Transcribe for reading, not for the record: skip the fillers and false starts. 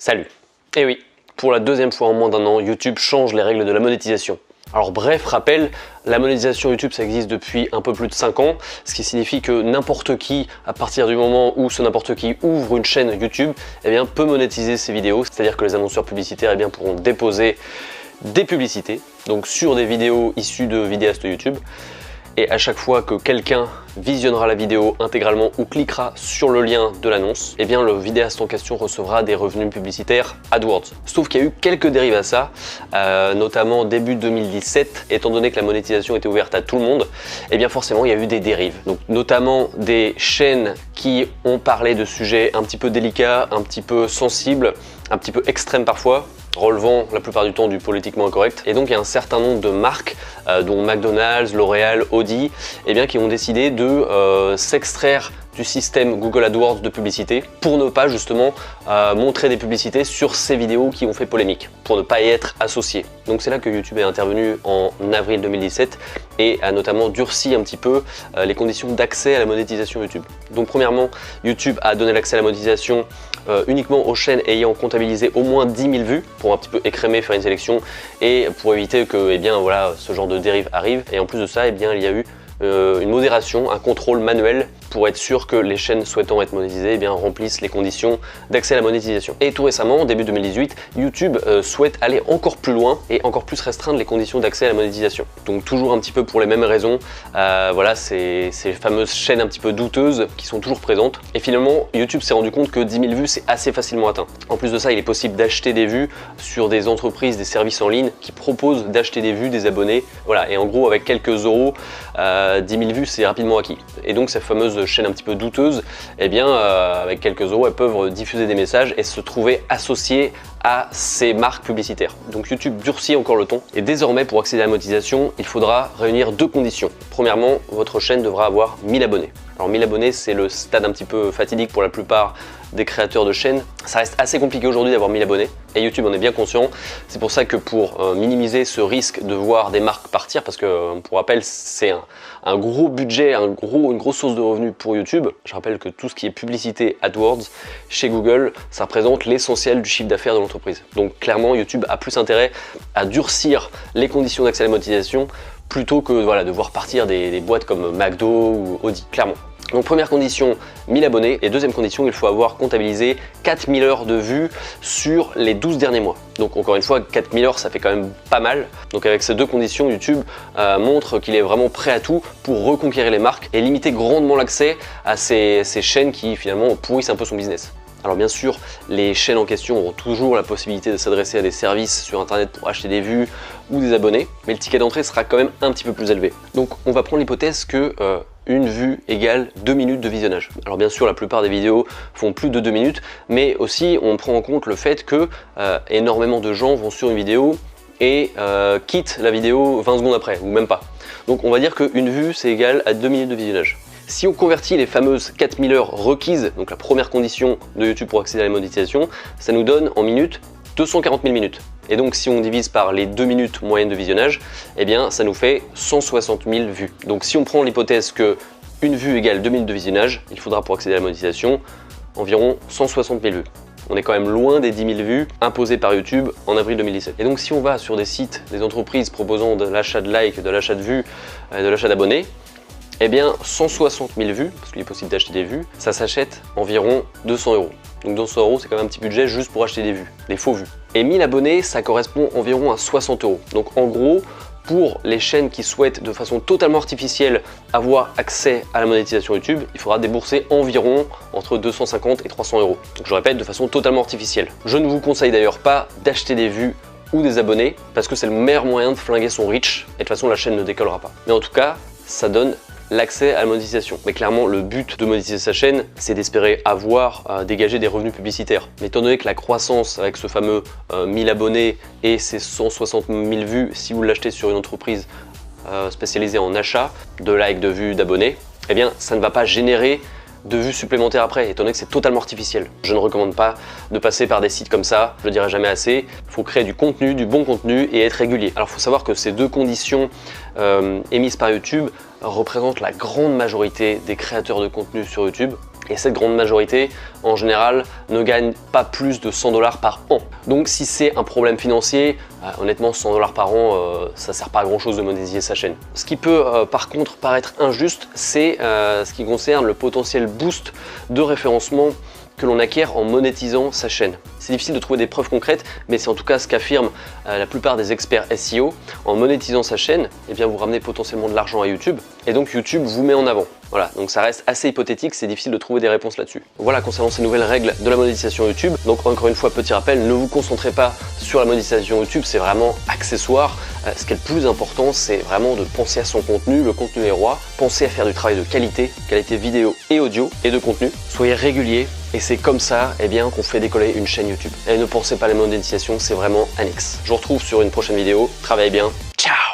Salut. Et oui, pour la deuxième fois en moins d'un an, YouTube change les règles de la monétisation. Alors bref, rappel, la monétisation YouTube ça existe depuis un peu plus de 5 ans, ce qui signifie que n'importe qui, à partir du moment où ce n'importe qui ouvre une chaîne YouTube, peut monétiser ses vidéos, c'est-à-dire que les annonceurs publicitaires pourront déposer des publicités, donc sur des vidéos issues de vidéastes YouTube. Et à chaque fois que quelqu'un visionnera la vidéo intégralement ou cliquera sur le lien de l'annonce, le vidéaste en question recevra des revenus publicitaires AdWords. Sauf qu'il y a eu quelques dérives à ça, notamment début 2017, étant donné que la monétisation était ouverte à tout le monde, forcément il y a eu des dérives. Donc notamment des chaînes qui ont parlé de sujets un petit peu délicats, un petit peu sensibles, un petit peu extrêmes parfois, relevant la plupart du temps du politiquement incorrect. Et donc il y a un certain nombre de marques, dont McDonald's, L'Oréal, Audi, qui ont décidé de s'extraire du système Google AdWords de publicité pour ne pas justement montrer des publicités sur ces vidéos qui ont fait polémique, pour ne pas y être associé. Donc c'est là que YouTube est intervenu en avril 2017 et a notamment durci un petit peu les conditions d'accès à la monétisation YouTube. Donc premièrement, YouTube a donné l'accès à la monétisation uniquement aux chaînes ayant comptabilisé au moins 10 000 vues pour un petit peu écrémer, faire une sélection et pour éviter que ce genre de dérive arrive. Et en plus de ça, il y a eu une modération, un contrôle manuel pour être sûr que les chaînes souhaitant être monétisées remplissent les conditions d'accès à la monétisation. Et tout récemment, début 2018, YouTube souhaite aller encore plus loin et encore plus restreindre les conditions d'accès à la monétisation. Donc toujours un petit peu pour les mêmes raisons, ces fameuses chaînes un petit peu douteuses qui sont toujours présentes. Et finalement, YouTube s'est rendu compte que 10 000 vues c'est assez facilement atteint. En plus de ça, il est possible d'acheter des vues sur des entreprises, des services en ligne qui proposent d'acheter des vues des abonnés. Voilà, et en gros avec quelques euros, 10 000 vues c'est rapidement acquis. Et donc ces fameuses chaînes un petit peu douteuses, avec quelques euros, elles peuvent diffuser des messages et se trouver associées à ces marques publicitaires. Donc YouTube durcit encore le ton et désormais pour accéder à la monétisation, il faudra réunir deux conditions. Premièrement, votre chaîne devra avoir 1000 abonnés. Alors 1000 abonnés, c'est le stade un petit peu fatidique pour la plupart des créateurs de chaînes. Ça reste assez compliqué aujourd'hui d'avoir 1000 abonnés et YouTube en est bien conscient. C'est pour ça que pour minimiser ce risque de voir des marques partir, parce que pour rappel c'est un gros budget, une grosse source de revenus pour YouTube. Je rappelle que tout ce qui est publicité AdWords chez Google, ça représente l'essentiel du chiffre d'affaires de l'entreprise. Donc clairement YouTube a plus intérêt à durcir les conditions d'accès à la monétisation plutôt que de voir partir des boîtes comme McDo ou Audi, clairement. Donc première condition, 1000 abonnés, et deuxième condition, il faut avoir comptabilisé 4000 heures de vues sur les 12 derniers mois. Donc encore une fois, 4000 heures ça fait quand même pas mal. Donc avec ces deux conditions, YouTube montre qu'il est vraiment prêt à tout pour reconquérir les marques et limiter grandement l'accès à ces chaînes qui finalement pourrissent un peu son business. Alors bien sûr, les chaînes en question auront toujours la possibilité de s'adresser à des services sur internet pour acheter des vues ou des abonnés, mais le ticket d'entrée sera quand même un petit peu plus élevé. Donc on va prendre l'hypothèse que une vue égale 2 minutes de visionnage. Alors bien sûr, la plupart des vidéos font plus de 2 minutes, mais aussi on prend en compte le fait que énormément de gens vont sur une vidéo et quittent la vidéo 20 secondes après, ou même pas. Donc on va dire qu'une vue c'est égal à 2 minutes de visionnage. Si on convertit les fameuses 4000 heures requises, donc la première condition de YouTube pour accéder à la monétisation, ça nous donne en minutes 240 000 minutes. Et donc si on divise par les 2 minutes moyennes de visionnage, ça nous fait 160 000 vues. Donc si on prend l'hypothèse que une vue égale 2 minutes de visionnage, il faudra pour accéder à la monétisation environ 160 000 vues. On est quand même loin des 10 000 vues imposées par YouTube en avril 2017. Et donc si on va sur des sites, des entreprises proposant de l'achat de likes, de l'achat de vues, de l'achat d'abonnés, 160 000 vues, parce qu'il est possible d'acheter des vues, ça s'achète environ 200 euros. Donc 200 euros, c'est quand même un petit budget juste pour acheter des vues, des faux vues. Et 1000 abonnés, ça correspond environ à 60 euros. Donc en gros, pour les chaînes qui souhaitent de façon totalement artificielle avoir accès à la monétisation YouTube, il faudra débourser environ entre 250 et 300 euros. Donc je répète, de façon totalement artificielle. Je ne vous conseille d'ailleurs pas d'acheter des vues ou des abonnés, parce que c'est le meilleur moyen de flinguer son reach, et de toute façon la chaîne ne décollera pas. Mais en tout cas, ça donne l'accès à la monétisation. Mais clairement, le but de monétiser sa chaîne, c'est d'espérer avoir dégagé des revenus publicitaires. Mais étant donné que la croissance avec ce fameux 1000 abonnés et ces 160 000 vues, si vous l'achetez sur une entreprise spécialisée en achat de likes, de vues, d'abonnés, ça ne va pas générer de vues supplémentaires après, étant donné que c'est totalement artificiel. Je ne recommande pas de passer par des sites comme ça, je le dirai jamais assez. Il faut créer du contenu, du bon contenu et être régulier. Alors il faut savoir que ces deux conditions émises par YouTube représentent la grande majorité des créateurs de contenu sur YouTube. Et cette grande majorité, en général, ne gagne pas plus de 100 $ par an. Donc si c'est un problème financier, honnêtement 100 $ par an, ça sert pas à grand chose de monétiser sa chaîne. Ce qui peut par contre paraître injuste, c'est ce qui concerne le potentiel boost de référencement que l'on acquiert en monétisant sa chaîne. C'est difficile de trouver des preuves concrètes, mais c'est en tout cas ce qu'affirment la plupart des experts SEO. En monétisant sa chaîne, eh bien vous ramenez potentiellement de l'argent à YouTube, et donc YouTube vous met en avant. Voilà, donc ça reste assez hypothétique, c'est difficile de trouver des réponses là-dessus. Voilà concernant ces nouvelles règles de la monétisation YouTube. Donc encore une fois, petit rappel, ne vous concentrez pas sur la monétisation YouTube, c'est vraiment accessoire. Ce qui est le plus important, c'est vraiment de penser à son contenu, le contenu est roi. Pensez à faire du travail de qualité vidéo et audio et de contenu. Soyez réguliers et c'est comme ça qu'on fait décoller une chaîne YouTube. Et ne pensez pas à la monétisation, c'est vraiment annexe. Je vous retrouve sur une prochaine vidéo, travaillez bien, ciao!